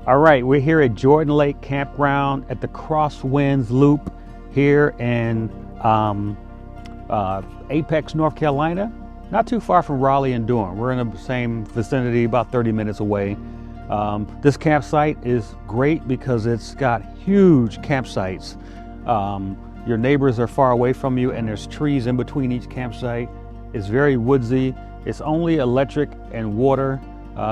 All right, we're here at Jordan Lake Campground at the Crosswinds Loop here in Apex, North Carolina, not too far from Raleigh and Durham. We're in the same vicinity, about 30 minutes away. This campsite is great because it's got huge campsites. Your neighbors are far away from you and there's trees in between each campsite. It's very woodsy. It's only electric and water.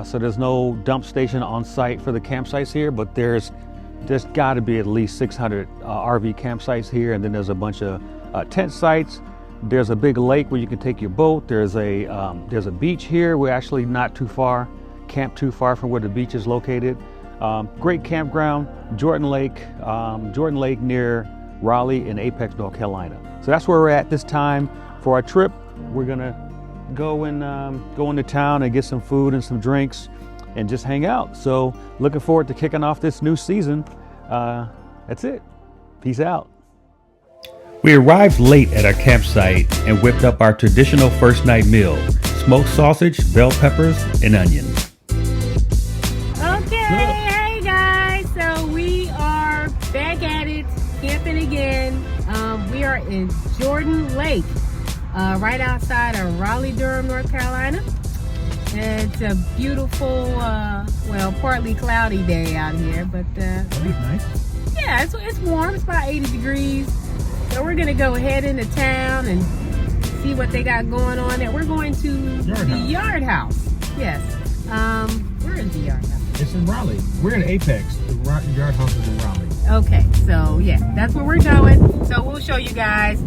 So there's no dump station on site for the campsites here, but there's got to be at least 600 RV campsites here, and then there's a bunch of tent sites. There's a big lake where you can take your boat. There's a beach here. We're actually not too far, camp too far from where the beach is located. Great campground, Jordan Lake near Raleigh in Apex, North Carolina. So that's where we're at this time for our trip. We're gonna go into town and get some food and some drinks and just hang out. So looking forward to kicking off this new season. That's it. Peace out. We arrived late at our campsite and whipped up our traditional first night meal: smoked sausage, bell peppers, and onions. Okay, hey guys, so we are back at it, camping again. We are in Jordan Lake. Right outside of Raleigh, Durham, North Carolina. It's a beautiful, well, partly cloudy day out here, but That'd be nice. Yeah, it's warm. It's about 80 degrees. So we're gonna go head into town and see what they got going on there. We're going to the Yard House. Yes. Where is the Yard House? It's in Raleigh. We're in Apex. The Yard House is in Raleigh. Okay, so yeah, that's where we're going. So we'll show you guys.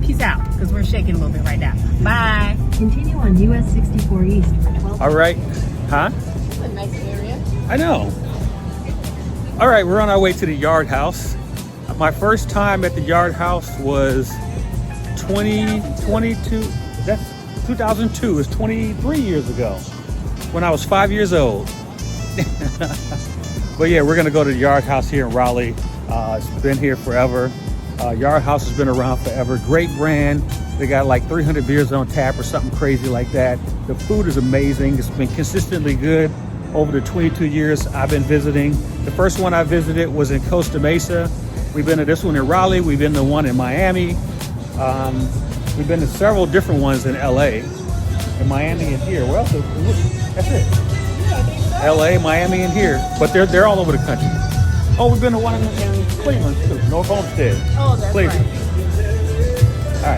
Peace out, because we're shaking a little bit right now. Bye. Continue on US 64 East for 12. All right. Huh? It's a nice area. I know. All right, we're on our way to the Yard House. My first time at the Yard House was 2022. That's 2002. It's 23 years ago when I was 5 years old. But yeah, we're gonna go to the Yard House here in Raleigh. It's been here forever. Yard House has been around forever. Great brand. They got like 300 beers on tap or something crazy like that. The food is amazing. It's been consistently good over the 22 years I've been visiting. The first one I visited was in Costa Mesa. We've been to this one in Raleigh. We've been to one in Miami. We've been to several different ones in LA, in Miami and here. Well, that's it. LA, Miami, and here, but they're all over the country. Oh, we've been to one in Cleveland too, North Homestead. Oh, that's Cleveland. Right. All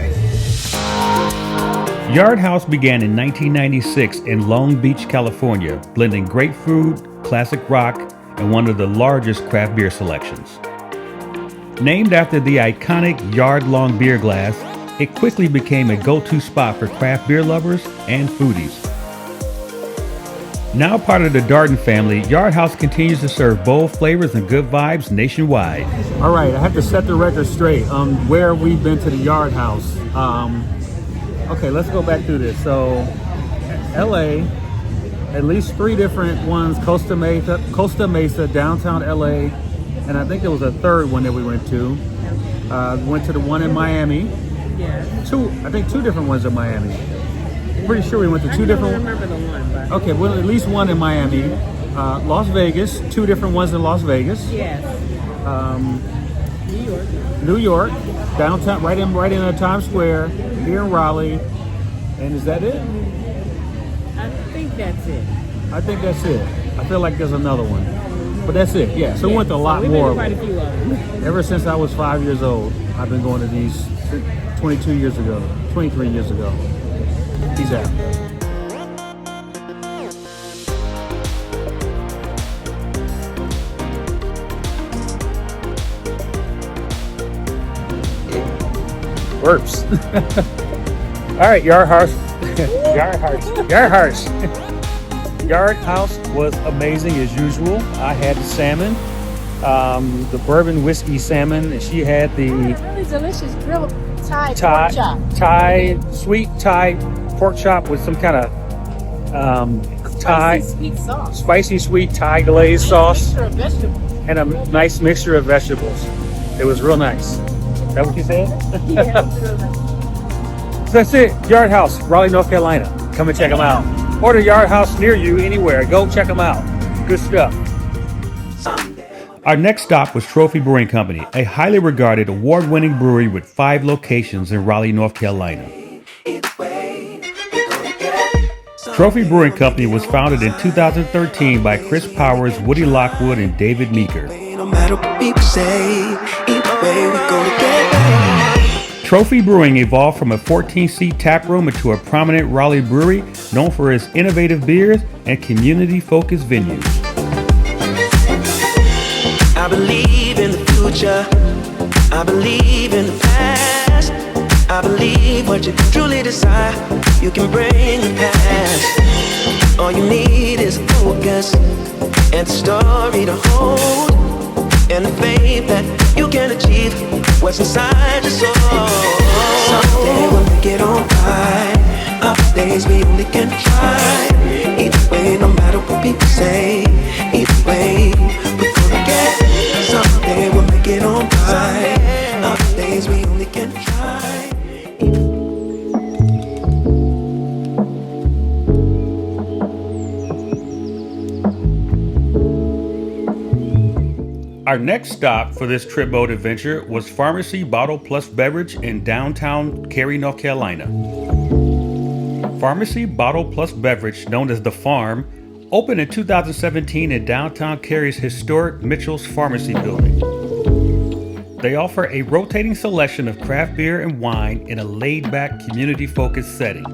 right. Yard House began in 1996 in Long Beach, California, blending great food, classic rock, and one of the largest craft beer selections. Named after the iconic yard-long beer glass, it quickly became a go-to spot for craft beer lovers and foodies. Now part of the Darden family, Yard House continues to serve bold flavors and good vibes nationwide. All right, I have to set the record straight on where we've been to the Yard House. Okay, let's go back through this. So, LA, at least 3 different ones: Costa Mesa, downtown LA, and I think there was a third one that we went to. We went to the one in Miami. Yeah. Two different ones in Miami. Pretty sure we went to 2 different. I don't remember the one, but Okay, well, at least one in Miami. Las Vegas, 2 different ones in Las Vegas. yes. New York. New York, downtown, right in Times Square, here in Raleigh. And is that it? I think that's it. I think that's it. I feel like there's another one. But that's it, yeah. So we went to a lot we've more. been to quite a few of them. Ever since I was 5 years old, I've been going to these 23 years ago. Peace out. Burps. All right, Yard House. Yard House was amazing as usual. I had the salmon, the bourbon whiskey salmon, and she had the Really delicious grilled Thai pork chop. sweet Thai pork chop with some kind of Thai Sweet sauce. spicy sweet Thai glazed sauce Mixture of vegetables. and a nice mixture of vegetables. It was real nice. Is that what you said? Yeah, it's real nice. So that's it. Yard House, Raleigh, North Carolina. Come and check them out. Or the Yard House near you anywhere. Go check them out. Good stuff. Our next stop was Trophy Brewing Company, a highly regarded award-winning brewery with 5 locations in Raleigh, North Carolina. Trophy Brewing Company was founded in 2013 by Chris Powers, Woody Lockwood, and David Meeker. Trophy Brewing evolved from a 14-seat tap room into a prominent Raleigh brewery known for its innovative beers and community-focused venues. I believe in the future. I believe in the past. I believe what you truly desire, you can bring the past. All you need is a focus and a story to hold, and the faith that you can achieve what's inside your soul. Someday we'll make it alright. Other days we only can try. Either way, no matter what people say, either way, we're gonna get. Someday we'll make it alright. Other days we only can try. Our next stop for this trip boat adventure was Pharmacy Bottle Beverage in downtown Cary, North Carolina. Pharmacy Bottle Beverage, known as The Farm, opened in 2017 in downtown Cary's historic Mitchell's Pharmacy building. They offer a rotating selection of craft beer and wine in a laid-back, community-focused setting.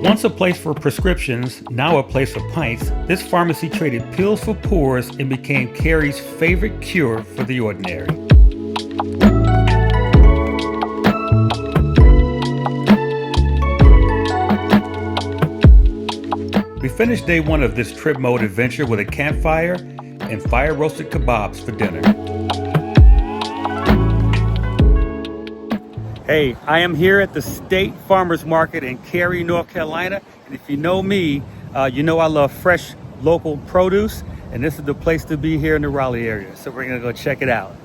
Once a place for prescriptions, now a place for pints, this pharmacy traded pills for pours and became Cary's favorite cure for the ordinary. We finished day 1 of this trip mode adventure with a campfire and fire-roasted kebabs for dinner. Hey, I am here at the State Farmers Market in Cary, North Carolina. And if you know me, you know I love fresh local produce, and this is the place to be here in the Raleigh area. So we're gonna go check it out.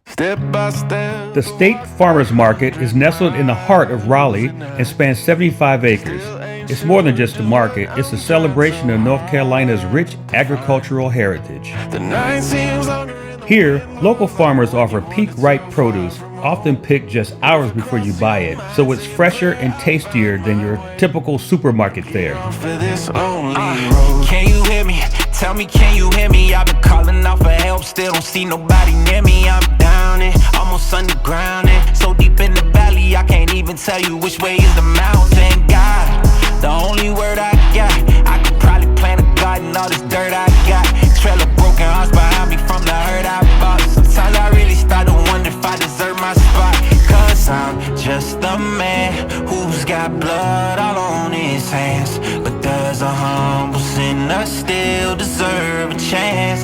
Step by step. The State Farmers Market is nestled in the heart of Raleigh and spans 75 acres. It's more than just a market, it's a celebration of North Carolina's rich agricultural heritage. The night seems longer. Here, local farmers offer peak-ripe produce, often picked just hours before you buy it, so it's fresher and tastier than your typical supermarket fare. For this only road. Can you hear me? Tell me, can you hear me? I've been calling out for help, still don't see nobody near me. I'm down it, almost underground it, so deep in the valley I can't even tell you which way is the mountain. God, the only word I got, I could probably plant a garden, all this dirt I got. Trail of broken hearts behind me from the hurt I bought. Sometimes I really start to wonder if I deserve my spot, cause I'm just a man who's got blood all on his hands. But does a humble sinner still deserve a chance?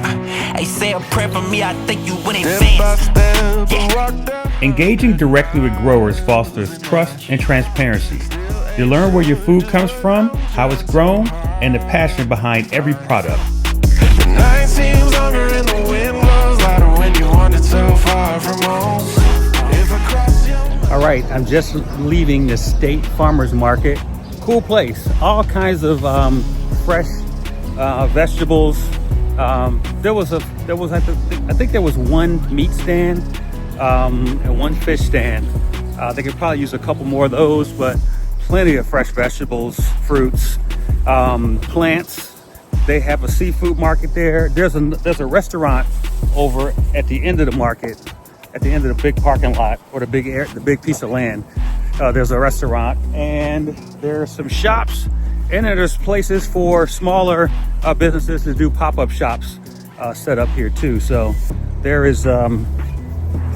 Hey, say a prayer for me, I think you in Step by advance. step, rock down. Engaging directly with growers fosters trust and transparency. You learn where your food comes from, how it's grown, and the passion behind every product. The night seems longer and the wind blows louder when you wander too far from home. If I cross your All right, I'm just leaving the State Farmers Market. Cool place, all kinds of fresh vegetables. I think there was one meat stand and one fish stand. They could probably use a couple more of those, but plenty of fresh vegetables, fruits, plants. They have a seafood market there. There's a restaurant over at the end of the market, at the end of the big parking lot or the big piece of land. There's a restaurant, and there's some shops, and then there's places for smaller businesses to do pop-up shops set up here too. So there is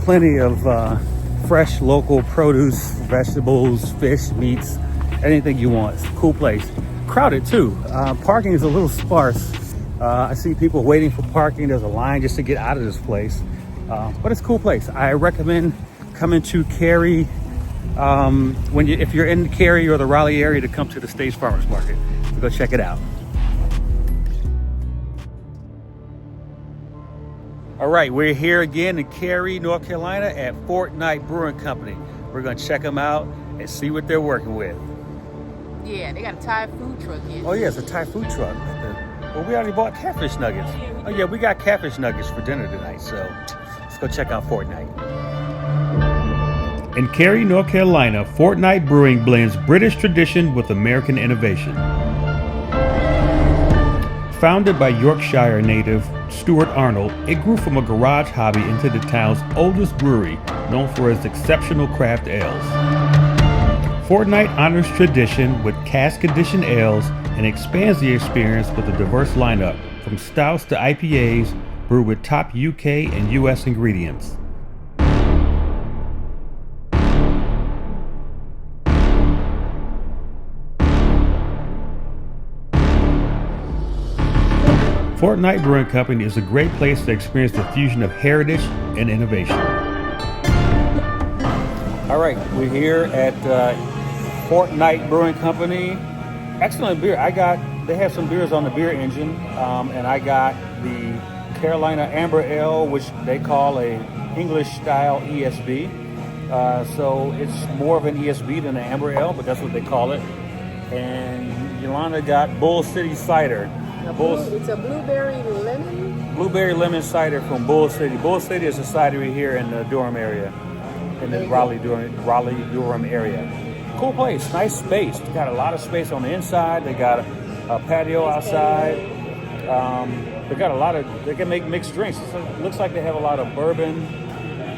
plenty of fresh local produce, vegetables, fish, meats, anything you want. It's a cool place. Crowded too. Parking is a little sparse. I see people waiting for parking. There's a line just to get out of this place. But it's a cool place. I recommend coming to Cary if you're in Cary or the Raleigh area, to come to the State Farmers Market. So go check it out. All right, we're here again in Cary, North Carolina at Fortnight Brewing Company. We're gonna check them out and see what they're working with. Yeah, they got a Thai food truck here. Oh yeah, it's a Thai food truck at the Well, we already bought catfish nuggets. Oh yeah, we got catfish nuggets for dinner tonight, so let's go check out Fortnight. In Cary, North Carolina, Fortnight Brewing blends British tradition with American innovation. Founded by Yorkshire native Stuart Arnold, it grew from a garage hobby into the town's oldest brewery, known for its exceptional craft ales. Fortnight honors tradition with cask-conditioned ales and expands the experience with a diverse lineup, from stouts to IPAs, brewed with top UK and US ingredients. Fortnight Brewing Company is a great place to experience the fusion of heritage and innovation. All right, we're here at Fortnight Brewing Company. Excellent beer. They have some beers on the beer engine, and I got the Carolina Amber Ale, which they call a English style ESB. So it's more of an ESB than an Amber Ale, but that's what they call it. And Yolanda got Bull City Cider. It's a blueberry lemon. Blueberry lemon cider from Bull City. Bull City is a cidery here in the Durham area, in the Raleigh-Durham area. Cool place, nice space. They got a lot of space on the inside. They got a patio outside. They can make mixed drinks. It looks like they have a lot of bourbon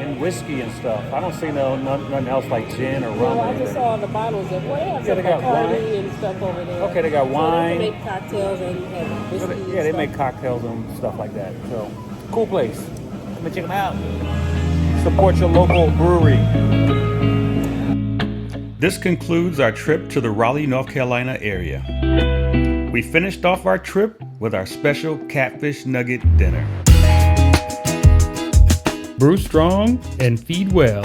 and whiskey and stuff. I don't see nothing else like gin or rum. Well, I just saw the bottles of what else? Yeah, they got wine and stuff over there. Okay, they got wine. So they make cocktails and have whiskey. Yeah, they make cocktails and stuff like that. So, cool place. Come and check them out. Support your local brewery. This concludes our trip to the Raleigh, North Carolina area. We finished off our trip with our special catfish nugget dinner. Brew strong and feed well.